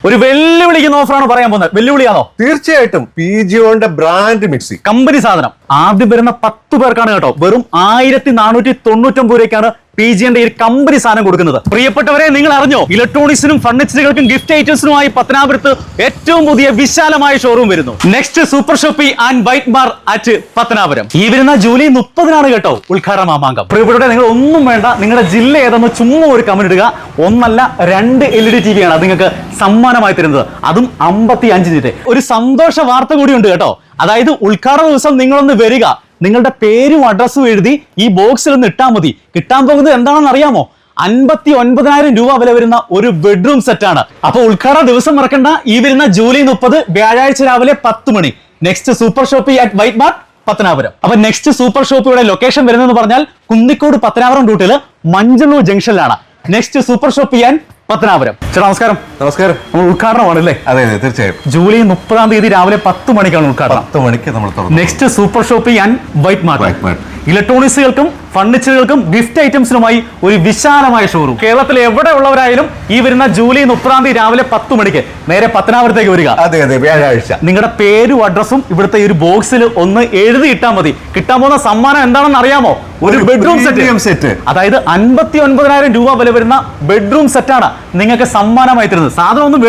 ഒരു വെല്ലുവിളിക്കുന്ന ഓഫറാണ് പറയാൻ പോകുന്നത്. വെല്ലുവിളിയാണോ? തീർച്ചയായിട്ടും. പിജിയോന്റെ ബ്രാൻഡ് മിക്സി കമ്പനി സാധനം ആദ്യം വരുന്ന 10 പേർക്കാണ് കേട്ടോ. വെറും 1499 രൂപയ്ക്കാണ് പിജിന്റെ ഈ കമ്പനി സാധനം കൊടുക്കുന്നത്. പ്രിയപ്പെട്ടവരെ, നിങ്ങൾ അറിഞ്ഞോ, ഇലക്ട്രോണിക്സിനും ഫർണിച്ചറുകൾക്കും ഗിഫ്റ്റ് ഐറ്റംസിനുമായി പത്തനാപുരത്ത് ഏറ്റവും പുതിയ വിശാലമായ ഷോറൂം വരുന്നു. Next Super Shoppy and white bar at Pathanapuram. ഈ വരുന്ന ജൂലൈ 30 കേട്ടോ ഉദ്ഘാടന മാമാങ്കം. പ്രിയപ്പെട്ടവരെ, നിങ്ങൾ ഒന്നും വേണ്ട, നിങ്ങളുടെ ജില്ല ഏതെന്ന് ചുമ്മാ ഒരു കമന്റ് ഇടുക. ഒന്നല്ല 2 LED TV ആണ് അത് നിങ്ങൾക്ക് സമ്മാനമായി തരുന്നത്, അതും 55 ഇഞ്ചിന്റെ. ഒരു സന്തോഷ വാർത്ത കൂടിയുണ്ട് കേട്ടോ. അതായത് ഉദ്ഘാടന ദിവസം നിങ്ങളൊന്ന് വരിക, നിങ്ങളുടെ പേരും അഡ്രസ്സും എഴുതി ഈ ബോക്സിൽ ഒന്ന് ഇട്ടാൽ മതി. കിട്ടാൻ പോകുന്നത് എന്താണെന്ന് അറിയാമോ? 59,000 രൂപ വില വരുന്ന ഒരു ബെഡ്റൂം സെറ്റാണ്. അപ്പൊ ഉദ്ഘാടന ദിവസം മറക്കണ്ട, ഈ വരുന്ന ജൂലൈ 30 വ്യാഴാഴ്ച രാവിലെ 10 മണി Next Super Shoppy at White Mart Pathanapuram. അപ്പൊ നെക്സ്റ്റ് സൂപ്പർ ഷോപ്പിയുടെ ലൊക്കേഷൻ വരുന്നതെന്ന് പറഞ്ഞാൽ കുന്നിക്കോട് പത്തനാപുരം റൂട്ടില് മഞ്ചള്ളൂർ ജംഗ്ഷനിലാണ് Next Super Shoppy and Pathanapuram. ചേട്ടാ നമസ്കാരം. നമസ്കാരം. നമ്മൾ ഉദ്ഘാടനമാണല്ലേ? അതെ അതെ, തീർച്ചയായും. ജൂലൈ 30 രാവിലെ 10 മണിക്കാണ് ഉദ്ഘാടനം. 10 മണിക്ക് നമ്മൾ Next Super Shoppy and White Mart. ഇലക്ട്രോണിക്സുകൾക്കും ഫർണിച്ചറുകൾക്കും ഗിഫ്റ്റ് ഐറ്റംസിനുമായി ഒരു വിശാലമായ ഷോറൂം. കേരളത്തിൽ എവിടെ ഉള്ളവരായാലും ഈ വരുന്ന ജൂലൈ 30 രാവിലെ 10 മണിക്ക് നേരെ പത്തനാപുരത്തേക്ക് വരിക. അതെ അതെ, വ്യാഴാഴ്ച. നിങ്ങളുടെ പേരും അഡ്രസ്സും ഇവിടുത്തെ ഒരു ബോക്സിൽ ഒന്ന് എഴുതി ഇട്ടാൽ മതി. കിട്ടാൻ പോകുന്ന സമ്മാനം എന്താണെന്ന് അറിയാമോ? ഒരു ബെഡ്റൂം സെറ്റ്. അതായത് 59,000 രൂപ വില വരുന്ന ബെഡ്റൂം സെറ്റാണ് നിങ്ങൾക്ക് സമ്മാനമായി തരുന്നത്. സാധനം ഒന്നും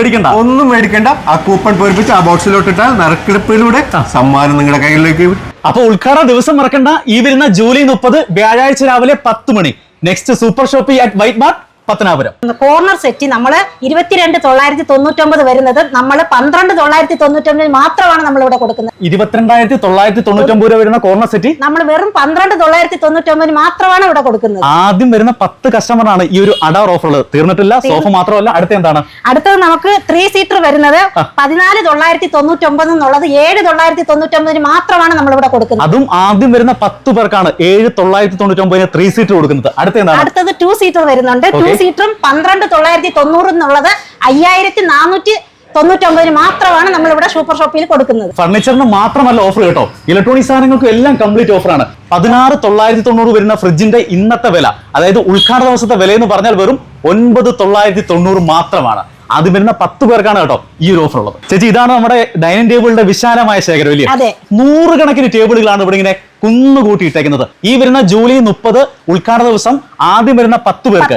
മേടിക്കണ്ട. ആ കൂപ്പൺ പൂരിപ്പിച്ച് ആ ബോക്സിലോട്ടിട്ടാൽ നറുക്കെടുപ്പിലൂടെ സമ്മാനം നിങ്ങളുടെ കയ്യിലേക്ക്. അപ്പൊ ഉദ്ഘാടന ദിവസം മറക്കണ്ട, ഈ വരുന്ന ജൂലൈ 30 വ്യാഴാഴ്ച രാവിലെ 10 മണി Next Super Shoppy at White Mart Pathanapuram. Corner set നമ്മൾ 22,999 വരുന്നത് നമ്മൾ 12,999 മാത്രമാണ് നമ്മൾ ഇവിടെ കൊടുക്കുന്നത്. 22,999 രൂപ വരുന്ന കോർണർ സെറ്റ് നമ്മൾ വെറും 12,999 മാത്രമാണ് ഇവിടെ കൊടുക്കുന്നത്. ആദ്യം വരുന്ന 10 കസ്റ്റമറാണ് ഈ ഒരു അഡാർ ഓഫർ ഉള്ളത്. തീർന്നിട്ടില്ല. സോഫ മാത്രമല്ല, അടുത്ത എന്താണ്? അടുത്തത് നമുക്ക് 3 സീറ്റർ വരുന്നത് 14,999 എന്നുള്ളത് 7,999 മാത്രമാണ് നമ്മൾ ഇവിടെ കൊടുക്കുന്നത്. അതും ആദ്യം വരുന്ന 10 പേർക്കാണ് 7,999 3 സീറ്റർ കൊടുക്കുന്നത്. അടുത്ത എന്താണ്? അടുത്തത് 2 സീറ്റർ വരുന്നുണ്ട്. 2 സീറ്ററും 12,990 എന്നുള്ളത് 5,499 മാത്രമാണ് നമ്മൾ ഇവിടെ സൂപ്പർ ഷോപ്പിൽ കൊടുക്കുന്നത്. ഫർണിച്ചറിന് മാത്രമല്ല ഓഫർ കേട്ടോ, ഇലക്ട്രോണിക് സാധനങ്ങൾക്കും എല്ലാം കംപ്ലീറ്റ് ഓഫറാണ്. 16,990 വരുന്ന ഫ്രിഡ്ജിന്റെ ഇന്നത്തെ വില, അതായത് ഉദ്ഘാടന ദിവസത്തെ വില എന്ന് പറഞ്ഞാൽ വെറും 9,990 മാത്രമാണ്. ആദ്യം വരുന്ന 10 പേർക്കാണ് കേട്ടോ ഈ ഒരു ഓഫർ ഉള്ളത്. ചേച്ചി, ഇതാണ് നമ്മുടെ ഡൈനിങ് ടേബിളിന്റെ വിശാലമായ ശേഖരം അല്ലേ? 100 കണക്കിന് ടേബിളുകളാണ് ഇവിടെ ഇങ്ങനെ കുന്നുകൂട്ടി ഇട്ടേക്കുന്നത്. ഈ വരുന്ന ജൂലൈ 30 ഉദ്ഘാടന ദിവസം ആദ്യം വരുന്ന 10 പേർക്ക്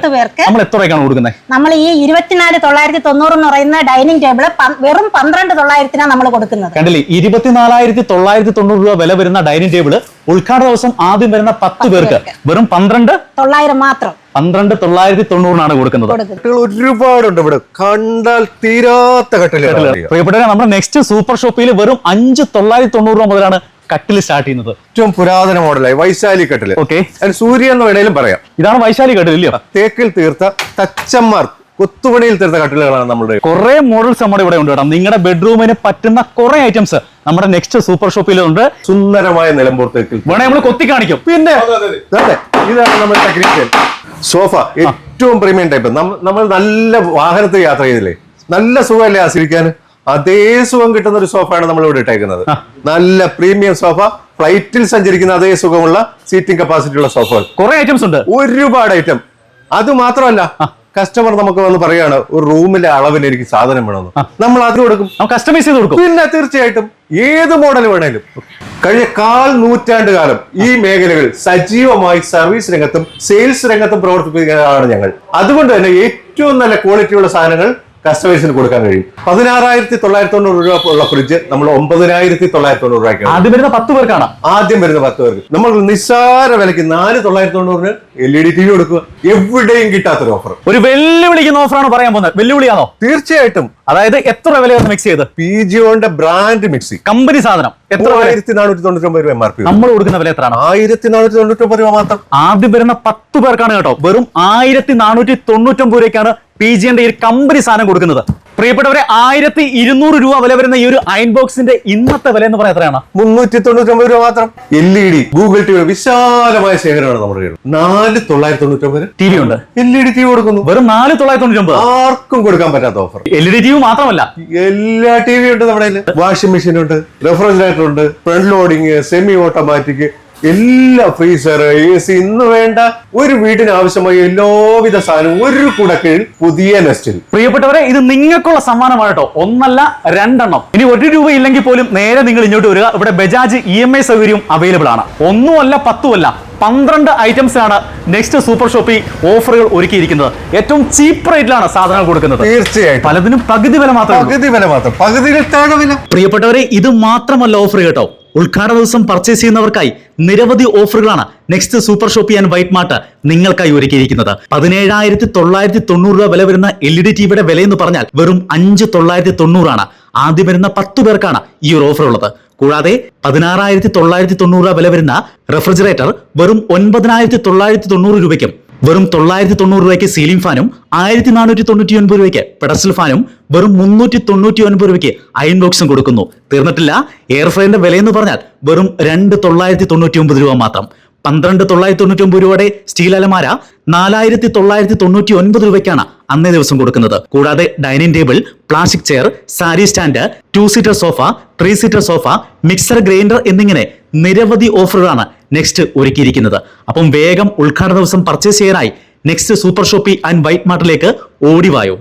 നമ്മൾ എത്ര രൂപയ്ക്കാണ് കൊടുക്കുന്നത്? നമ്മൾ ഈ 24,990 എന്ന് പറയുന്ന ഡൈനിങ് ടേബിൾ വെറും 12,900 നമ്മൾ കൊടുക്കുന്നത്. കണ്ടില്ലേ? 24,990 രൂപ വില വരുന്ന ഡൈനിങ് ടേബിൾ ഉദ്ഘാടന ദിവസം ആദ്യം വരുന്ന 10 പേർക്ക് വെറും 12,900 മാത്രം. 12,990 കൊടുക്കുന്നത്. ഒരുപാടുണ്ട് ഇവിടെ, കണ്ടാൽ തീരാത്ത കട്ടിലുകൾ. പ്രിയപ്പെട്ടവരെ, നമ്മുടെ നെക്സ്റ്റ് സൂപ്പർ ഷോപ്പിൽ വെറും 5,990 രൂപ മുതലാണ് കട്ടിൽ സ്റ്റാർട്ട് ചെയ്യുന്നത്. ഏറ്റവും പുരാതന മോഡലായി വൈശാലി കട്ടില്. ഓക്കെ, സൂര്യ എന്ന് വേണേലും പറയാം. ഇതാണ് വൈശാലി കട്ടിൽ ഇല്ലയോ? തേക്കിൽ തീർത്ത തച്ചന്മാർ കൊത്തുപണിയിൽ തീർത്ത കട്ടിലുകളാണ് നമ്മുടെ. കുറെ മോഡൽസ് നമ്മുടെ ഇവിടെ ഉണ്ട് കേട്ടോ. നിങ്ങളുടെ ബെഡ്റൂമിന് പറ്റുന്ന കുറെ ഐറ്റംസ് നമ്മുടെ നെക്സ്റ്റ് സൂപ്പർ ഷോപ്പിലുണ്ട്. സുന്ദരമായ നിലമ്പൂർ തേക്കിൽ വേണേ നമ്മൾ കൊത്തി കാണിക്കും. പിന്നെ ഇതാണ് നമ്മുടെ ടെക്നീഷ്യൻ സോഫ. ഏറ്റവും പ്രീമിയം ടൈപ്പ്. നമ്മൾ നല്ല വാഹനത്തിൽ യാത്ര ചെയ്തില്ലേ, നല്ല സുഖമല്ലേ ആസ്വദിക്കാൻ? അതേ സുഖം കിട്ടുന്ന ഒരു സോഫയാണ് നമ്മൾ ഇവിടെ ഇട്ടേക്കുന്നത്. നല്ല പ്രീമിയം സോഫ, ഫ്ലൈറ്റിൽ സഞ്ചരിക്കുന്ന അതേ സുഖമുള്ള സീറ്റിംഗ് കപ്പാസിറ്റി ഉള്ള സോഫകൾ. കുറെ ഐറ്റംസ് ഉണ്ട്, ഒരുപാട് ഐറ്റം. അത് മാത്രമല്ല, കസ്റ്റമർ നമുക്ക് വന്ന് പറയാണ് ഒരു റൂമിലെ അളവിന് എനിക്ക് സാധനം വേണമെന്ന്, നമ്മൾ അത് കൊടുക്കും, കസ്റ്റമൈസ് ചെയ്ത് കൊടുക്കും. പിന്നെ തീർച്ചയായിട്ടും ഏത് മോഡൽ വേണേലും. കഴിഞ്ഞ 1/4 നൂറ്റാണ്ട് കാലം ഈ മേഖലകൾ സജീവമായി സർവീസ് രംഗത്തും സെയിൽസ് രംഗത്തും പ്രവർത്തിപ്പിക്കുന്നതാണ് ഞങ്ങൾ. അതുകൊണ്ട് തന്നെ ഏറ്റവും നല്ല ക്വാളിറ്റിയുള്ള സാധനങ്ങൾ കസ്റ്റമേഴ്സിന് കൊടുക്കാൻ കഴിയും. 16,990 രൂപ ഉള്ള ഫ്രിഡ്ജ് നമ്മൾ 9,990 രൂപയ്ക്കാണ് ആദ്യം വരുന്ന 10 പേർക്കാണ്. ആദ്യം വരുന്ന 10 പേർക്ക് നമ്മൾ നിസ്സാര വിലയ്ക്ക് 4,990 LED TV കൊടുക്കുക. എവിടെയും കിട്ടാത്തൊരു ഓഫർ. ഒരു വെല്ലുവിളിക്കുന്ന ഓഫറാണ് പറയാൻ പോകുന്നത്. വെല്ലുവിളിയാണോ? തീർച്ചയായിട്ടും. അതായത് എത്ര വിലയാണ് മിക്സ് ചെയ്ത്? പിജിയോന്റെ ബ്രാൻഡ് മിക്സി കമ്പനി സാധനം. എത്ര? 1,499 രൂപ MRP. നമ്മൾ കൊടുക്കുന്ന വില എത്രയാണ്? 1,499 രൂപ മാത്രം. ആദ്യം വരുന്ന 10 പേർക്കാണ് കേട്ടോ. വെറും 1,499 രൂപയ്ക്കാണ് പിജിന്റെ ഈ കമ്പനി സാധനം കൊടുക്കുന്നത്. പ്രിയപ്പെട്ടവരെ, 1,200 രൂപ വില വരുന്ന ഈ ഒരു അയൺ ബോക്സിന്റെ ഇന്നത്തെ വില എന്ന് പറയാൻ എത്രയാണ്? 399 രൂപ മാത്രം. LED, ഗൂഗിൾ TV വിശാലമായ ശേഖരമാണ് നമ്മുടെ. 4,999 TV ഉണ്ട്. LED TV കൊടുക്കുന്നു. വെറും 4,999. ആർക്കും കൊടുക്കാൻ പറ്റാത്ത ഓഫർ. LED TV മാത്രമല്ല, എല്ലാ TV ഉണ്ട് നമ്മുടെ. വാഷിംഗ് മെഷീൻ ഉണ്ട്, റെഫ്രിജറേറ്റർ ഉണ്ട്, ഫ്രണ്ട് ലോഡിങ്, സെമി ഓട്ടോമാറ്റിക്, എല്ലാ ഫ്രീസർ, AC ഇന്ന് വേണ്ട ഒരു വീടിന് ആവശ്യമായ എല്ലാവിധ സാധനവും ഒരു കുടക്കീഴിൽ പുതിയ നെസ്റ്റിൽ. പ്രിയപ്പെട്ടവരെ, ഇത് നിങ്ങൾക്കുള്ള സമ്മാനമാണ് കേട്ടോ. ഒന്നല്ല, രണ്ടെണ്ണം. ഇനി 1 രൂപ ഇല്ലെങ്കിൽ പോലും നേരെ നിങ്ങൾ ഇങ്ങോട്ട് വരിക. ഇവിടെ ബജാജ് EMI സൗകര്യം അവൈലബിൾ ആണ്. 1 അല്ല 10 അല്ല 12 ഐറ്റംസ് ആണ് നെക്സ്റ്റ് സൂപ്പർ ഷോപ്പിൽ ഓഫറുകൾ ഒരുക്കിയിരിക്കുന്നത്. ഏറ്റവും ചീപ്പ് റേറ്റിലാണ് സാധനങ്ങൾ കൊടുക്കുന്നത്. തീർച്ചയായിട്ടും പലതിനും പകുതി വില മാത്രം. പകുതിയിൽ താഴെ വില. പ്രിയപ്പെട്ടവരെ, ഇത് മാത്രമല്ല ഓഫർ കേട്ടോ. ഉദ്ഘാടന ദിവസം പർച്ചേസ് ചെയ്യുന്നവർക്കായി നിരവധി ഓഫറുകളാണ് Next Super Shoppy and White Mart നിങ്ങൾക്കായി ഒരുക്കിയിരിക്കുന്നത്. 17,990 രൂപ വില വരുന്ന LED ടിവിയുടെ വില എന്ന് പറഞ്ഞാൽ വെറും 5,990 ആണ്. ആദ്യം വരുന്ന 10 പേർക്കാണ് ഈ ഒരു ഓഫർ ഉള്ളത്. കൂടാതെ 16,990 രൂപ വില വരുന്ന റെഫ്രിജറേറ്റർ വെറും 9,990 രൂപയ്ക്കും, വെറും 990 രൂപയ്ക്ക് സീലിംഗ് ഫാനും 1,499 രൂപയ്ക്ക് പെഡസ്റ്റൽ ഫാനും വെറും 399 രൂപയ്ക്ക് അയൺ ബോക്സും കൊടുക്കുന്നു. തീർന്നിട്ടില്ല, എയർ ഫ്രൈറിന്റെ വിലയെന്ന് പറഞ്ഞാൽ വെറും 2,999 രൂപ മാത്രം. 12,999 രൂപയുടെ സ്റ്റീൽ അലമാര 4,999 രൂപയ്ക്കാണ് അന്നേ ദിവസം കൊടുക്കുന്നത്. കൂടാതെ dining table, plastic chair, sari stand, 2 seater sofa, 3 seater sofa, mixer grinder എന്നിങ്ങനെ നിരവധി ഓഫറുകളാണ് നെക്സ്റ്റ് ഒരുക്കിയിരിക്കുന്നത്. അപ്പം വേഗം ഉദ്ഘാടന ദിവസം പർച്ചേസ് ചെയ്യാനായി Next Super Shoppy and White മാർട്ടിലേക്ക് ഓടിവായോ.